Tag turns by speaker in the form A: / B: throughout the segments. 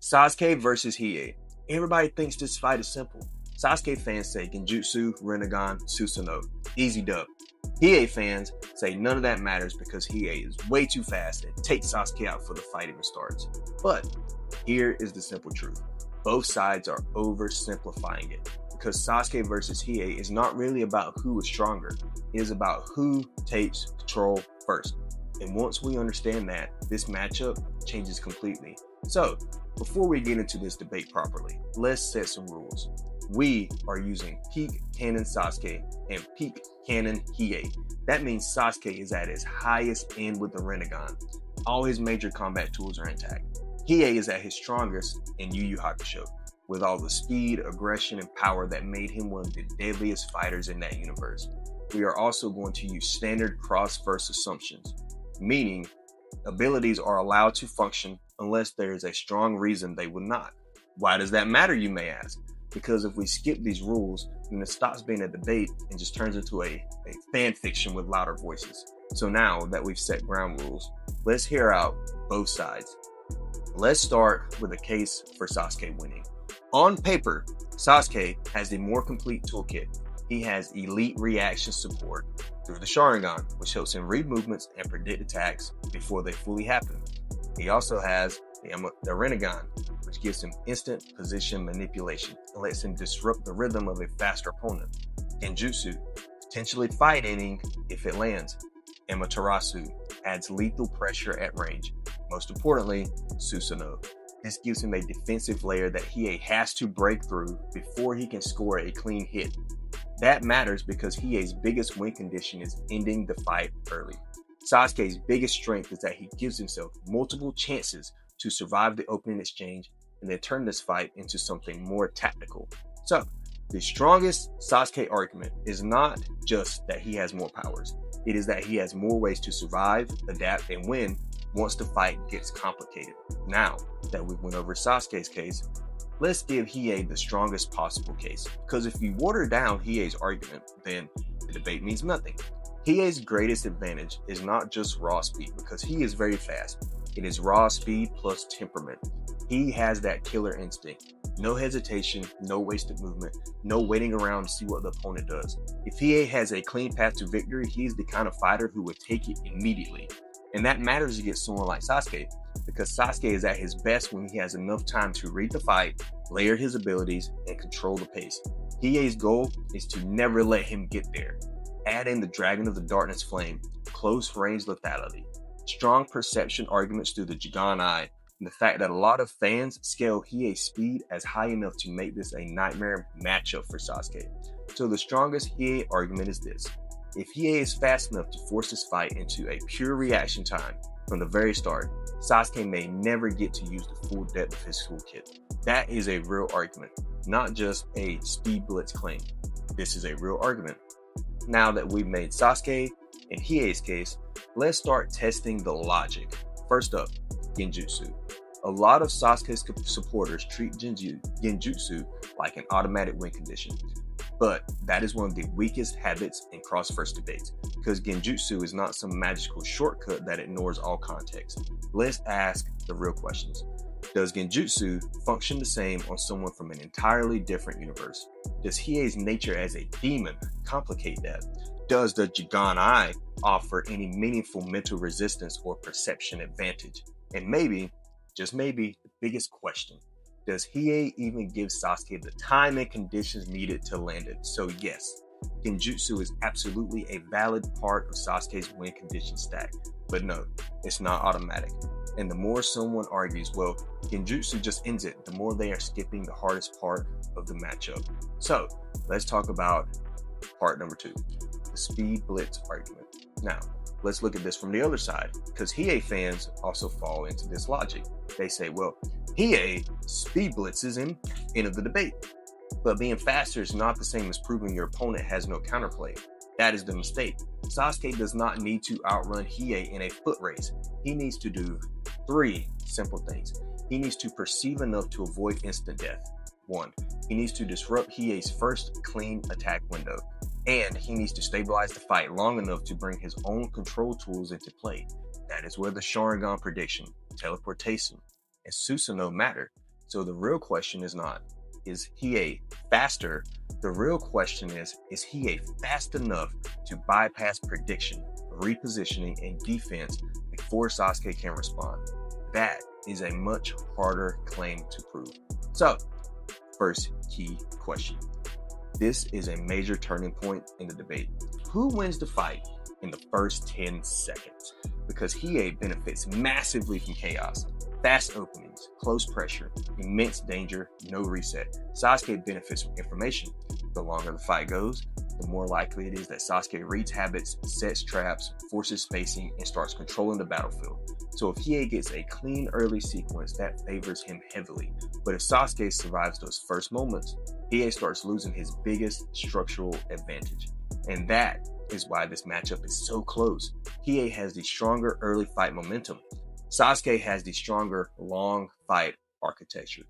A: Sasuke versus Hiei. Everybody thinks this fight is simple. Sasuke fans say Genjutsu, Rinnegan, Susanoo. Easy dub. Hiei fans say none of that matters because Hiei is way too fast and takes Sasuke out before the fight even starts. But here is the simple truth. Both sides are oversimplifying it because Sasuke versus Hiei is not really about who is stronger. It is about who takes control first. And once we understand that, this matchup changes completely. So, before we get into this debate properly, let's set some rules. We are using peak canon Sasuke and peak canon Hiei. That means Sasuke is at his highest end with the Rinnegan. All his major combat tools are intact. Hiei is at his strongest in Yu Yu Hakusho, with all the speed, aggression, and power that made him one of the deadliest fighters in that universe. We are also going to use standard cross-verse assumptions, meaning abilities are allowed to function unless there is a strong reason they would not. Why does that matter, you may ask? Because if we skip these rules, then it stops being a debate and just turns into a fan fiction with louder voices. So now that we've set ground rules, let's hear out both sides. Let's start with a case for Sasuke winning. On paper, Sasuke has the more complete toolkit. He has elite reaction support through the Sharingan, which helps him read movements and predict attacks before they fully happen. He also has the Rinnegan, which gives him instant position manipulation and lets him disrupt the rhythm of a faster opponent. Genjutsu, potentially fight-ending if it lands. Amaterasu adds lethal pressure at range. Most importantly, Susanoo. This gives him a defensive layer that Hiei has to break through before he can score a clean hit. That matters because Hiei's biggest win condition is ending the fight early. Sasuke's biggest strength is that he gives himself multiple chances to survive the opening exchange and then turn this fight into something more tactical. So, the strongest Sasuke argument is not just that he has more powers. It is that he has more ways to survive, adapt, and win once the fight gets complicated. Now that we went over Sasuke's case, let's give Hiei the strongest possible case. Because if you water down Hiei's argument, then the debate means nothing. Hiei's greatest advantage is not just raw speed, because he is very fast. It is raw speed plus temperament. He has that killer instinct. No hesitation, no wasted movement, no waiting around to see what the opponent does. If Hiei has a clean path to victory, he's the kind of fighter who would take it immediately. And that matters against someone like Sasuke, because Sasuke is at his best when he has enough time to read the fight, layer his abilities, and control the pace. Hiei's goal is to never let him get there. Add in the Dragon of the Darkness Flame, close range lethality, strong perception arguments through the Jigan Eye, and the fact that a lot of fans scale Hiei's speed as high enough to make this a nightmare matchup for Sasuke. So the strongest Hiei argument is this. If Hiei is fast enough to force this fight into a pure reaction time from the very start, Sasuke may never get to use the full depth of his toolkit. That is a real argument, not just a speed blitz claim. This is a real argument. Now that we've made Sasuke and Hiei's case, let's start testing the logic. First up, Genjutsu. A lot of Sasuke's supporters treat Genjutsu like an automatic win condition. But that is one of the weakest habits in cross-verse debates, because Genjutsu is not some magical shortcut that ignores all context. Let's ask the real questions. Does Genjutsu function the same on someone from an entirely different universe? Does Hiei's nature as a demon complicate that? Does the Jigan Eye offer any meaningful mental resistance or perception advantage? And maybe, just maybe, the biggest question. Does Hiei even give Sasuke the time and conditions needed to land it? So yes, Genjutsu is absolutely a valid part of Sasuke's win condition stack. But no, it's not automatic. And the more someone argues, well, Genjutsu just ends it, the more they are skipping the hardest part of the matchup. So let's talk about part number 2, the speed blitz argument. Now, let's look at this from the other side, because Hiei fans also fall into this logic. They say, well, Hiei speed blitzes him, end of the debate. But being faster is not the same as proving your opponent has no counterplay. That is the mistake. Sasuke does not need to outrun Hiei in a foot race. He needs to do 3 simple things. He needs to perceive enough to avoid instant death. 1. He needs to disrupt Hiei's first clean attack window. And he needs to stabilize the fight long enough to bring his own control tools into play. That is where the Sharingan prediction, teleportation, and Susanoo matter. So the real question is not, is Hiei faster? The real question is Hiei fast enough to bypass prediction, repositioning, and defense before Sasuke can respond? That is a much harder claim to prove. So, first key question. This is a major turning point in the debate. Who wins the fight in the first 10 seconds? Because Hiei benefits massively from chaos, fast openings, close pressure, immense danger, no reset. Sasuke benefits from information. The longer the fight goes, the more likely it is that Sasuke reads habits, sets traps, forces spacing, and starts controlling the battlefield. So if Hiei gets a clean early sequence, that favors him heavily. But if Sasuke survives those first moments, Hiei starts losing his biggest structural advantage. And that is why this matchup is so close. Hiei has the stronger early fight momentum. Sasuke has the stronger long fight architecture.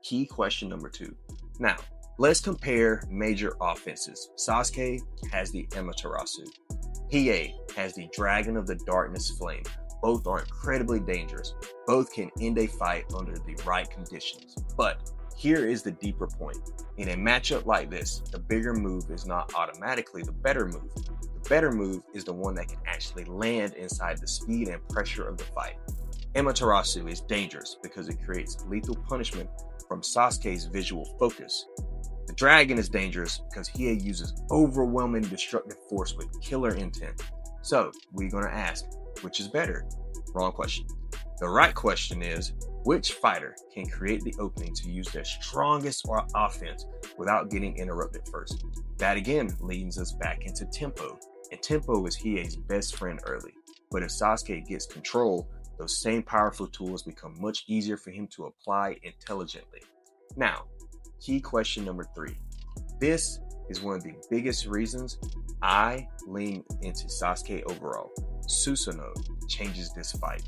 A: Key question number 2. Now, let's compare major offenses. Sasuke has the Amaterasu. Hiei has the Dragon of the Darkness Flame. Both are incredibly dangerous. Both can end a fight under the right conditions. But here is the deeper point. In a matchup like this, the bigger move is not automatically the better move. The better move is the one that can actually land inside the speed and pressure of the fight. Amaterasu is dangerous because it creates lethal punishment from Sasuke's visual focus. The Dragon is dangerous because Hiei uses overwhelming destructive force with killer intent. So, we're going to ask, which is better? Wrong question. The right question is, which fighter can create the opening to use their strongest offense without getting interrupted first? That again leads us back into tempo. And tempo is Hiei's best friend early. But if Sasuke gets control, those same powerful tools become much easier for him to apply intelligently. Now, key question number 3. This is one of the biggest reasons I lean into Sasuke overall. Susanoo changes this fight.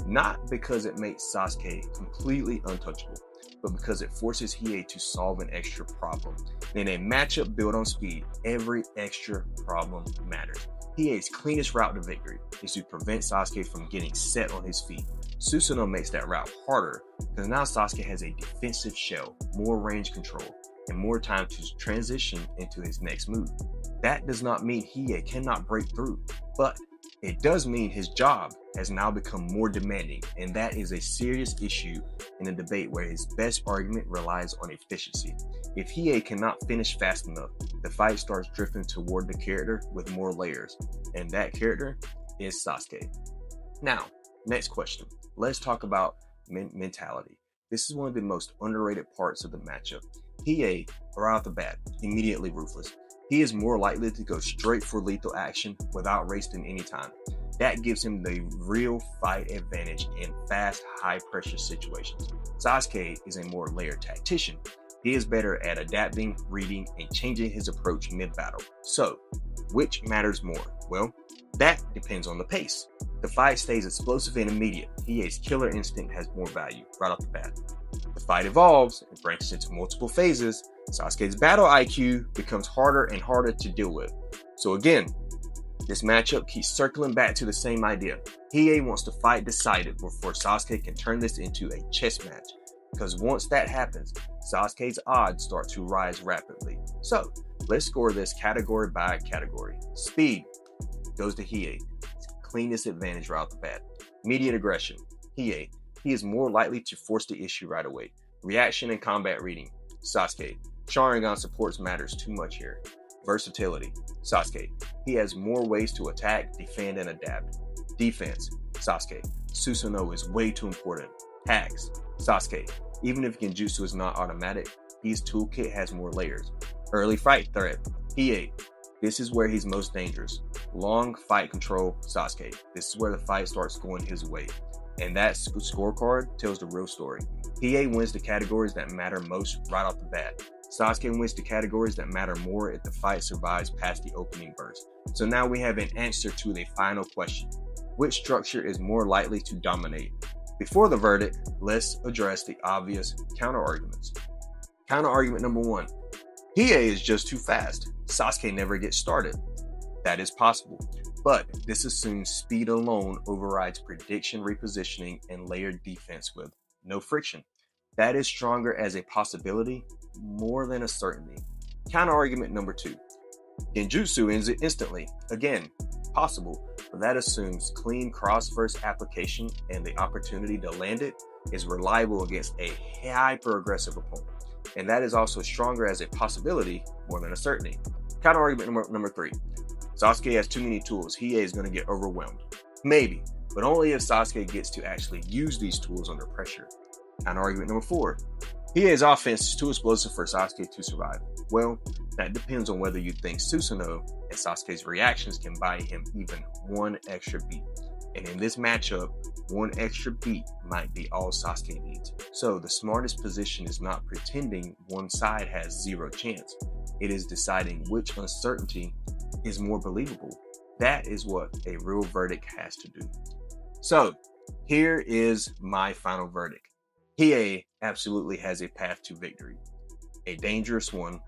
A: Not because it makes Sasuke completely untouchable, but because it forces Hiei to solve an extra problem. In a matchup built on speed, every extra problem matters. Hiei's cleanest route to victory is to prevent Sasuke from getting set on his feet. Susanoo makes that route harder because now Sasuke has a defensive shell, more range control, and more time to transition into his next move. That does not mean Hiei cannot break through, but it does mean his job has now become more demanding, and that is a serious issue in a debate where his best argument relies on efficiency. If Hiei cannot finish fast enough, the fight starts drifting toward the character with more layers, and that character is Sasuke. Now, next question. Let's talk about mentality. This is one of the most underrated parts of the matchup. Hiei, right off the bat, immediately ruthless. He is more likely to go straight for lethal action without wasting any time. That gives him the real fight advantage in fast, high-pressure situations. Sasuke is a more layered tactician. He is better at adapting, reading, and changing his approach mid-battle. So, which matters more? Well, that depends on the pace. The fight stays explosive and immediate. Hiei's killer instinct has more value right off the bat. The fight evolves and branches into multiple phases. Sasuke's battle IQ becomes harder and harder to deal with. So again, this matchup keeps circling back to the same idea. Hiei wants to fight decided before Sasuke can turn this into a chess match. Because once that happens, Sasuke's odds start to rise rapidly. So, let's score this category by category. Speed goes to Hiei. Cleanest advantage right off the bat. Immediate aggression. Hiei. He is more likely to force the issue right away. Reaction and combat reading. Sasuke. Sharingan supports matters too much here. Versatility. Sasuke. He has more ways to attack, defend, and adapt. Defense. Sasuke. Susanoo is way too important. Hacks. Sasuke. Even if Genjutsu is not automatic, his toolkit has more layers. Early fight threat. Hiei. This is where he's most dangerous. Long fight control. Sasuke. This is where the fight starts going his way. And that scorecard tells the real story. Hiei wins the categories that matter most right off the bat. Sasuke wins the categories that matter more if the fight survives past the opening burst. So now we have an answer to the final question. Which structure is more likely to dominate? Before the verdict, let's address the obvious counter-arguments. Counter-argument number 1. Hiei is just too fast. Sasuke never gets started. That is possible. But this assumes speed alone overrides prediction, repositioning, and layered defense with no friction. That is stronger as a possibility more than a certainty. Counter argument number 2. Genjutsu ends it instantly. Again, possible, but that assumes clean cross-verse application and the opportunity to land it is reliable against a hyper-aggressive opponent. And that is also stronger as a possibility more than a certainty. Counter argument number 3. Sasuke has too many tools. Hiei is going to get overwhelmed. Maybe, but only if Sasuke gets to actually use these tools under pressure. Counter argument number 4. Hiei's offense is too explosive for Sasuke to survive. Well, that depends on whether you think Susanoo and Sasuke's reactions can buy him even one extra beat. And in this matchup, one extra beat might be all Sasuke needs. So the smartest position is not pretending one side has zero chance. It is deciding which uncertainty is more believable. That is what a real verdict has to do. So here is my final verdict. Hiei absolutely has a path to victory. A dangerous one,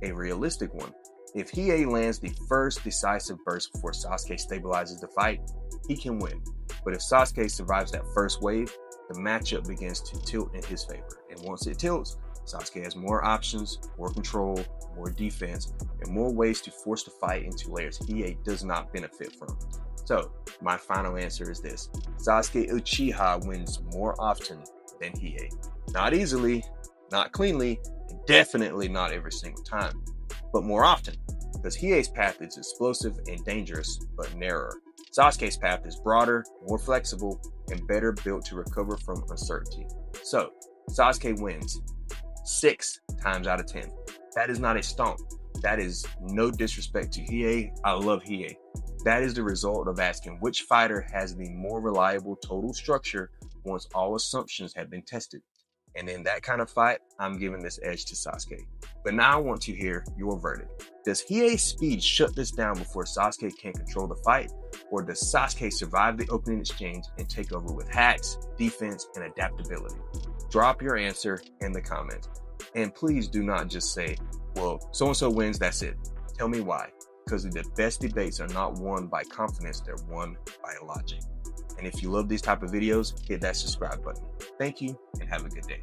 A: a realistic one. If Hiei lands the first decisive burst before Sasuke stabilizes the fight, he can win. But if Sasuke survives that first wave, the matchup begins to tilt in his favor. And once it tilts, Sasuke has more options, more control, more defense, and more ways to force the fight into layers Hiei does not benefit from. So, my final answer is this. Sasuke Uchiha wins more often than Hiei. Not easily, not cleanly, and definitely not every single time, but more often, because Hiei's path is explosive and dangerous, but narrower. Sasuke's path is broader, more flexible, and better built to recover from uncertainty. So, Sasuke wins 6 times out of 10. That is not a stomp. That is no disrespect to Hiei. I love Hiei. That is the result of asking which fighter has the more reliable total structure once all assumptions have been tested. And in that kind of fight, I'm giving this edge to Sasuke. But now I want to hear your verdict. Does Hiei's speed shut this down before Sasuke can control the fight? Or does Sasuke survive the opening exchange and take over with hacks, defense, and adaptability? Drop your answer in the comments. And please do not just say, well, so-and-so wins, that's it. Tell me why. Because the best debates are not won by confidence, they're won by logic. And if you love these type of videos, hit that subscribe button. Thank you and have a good day.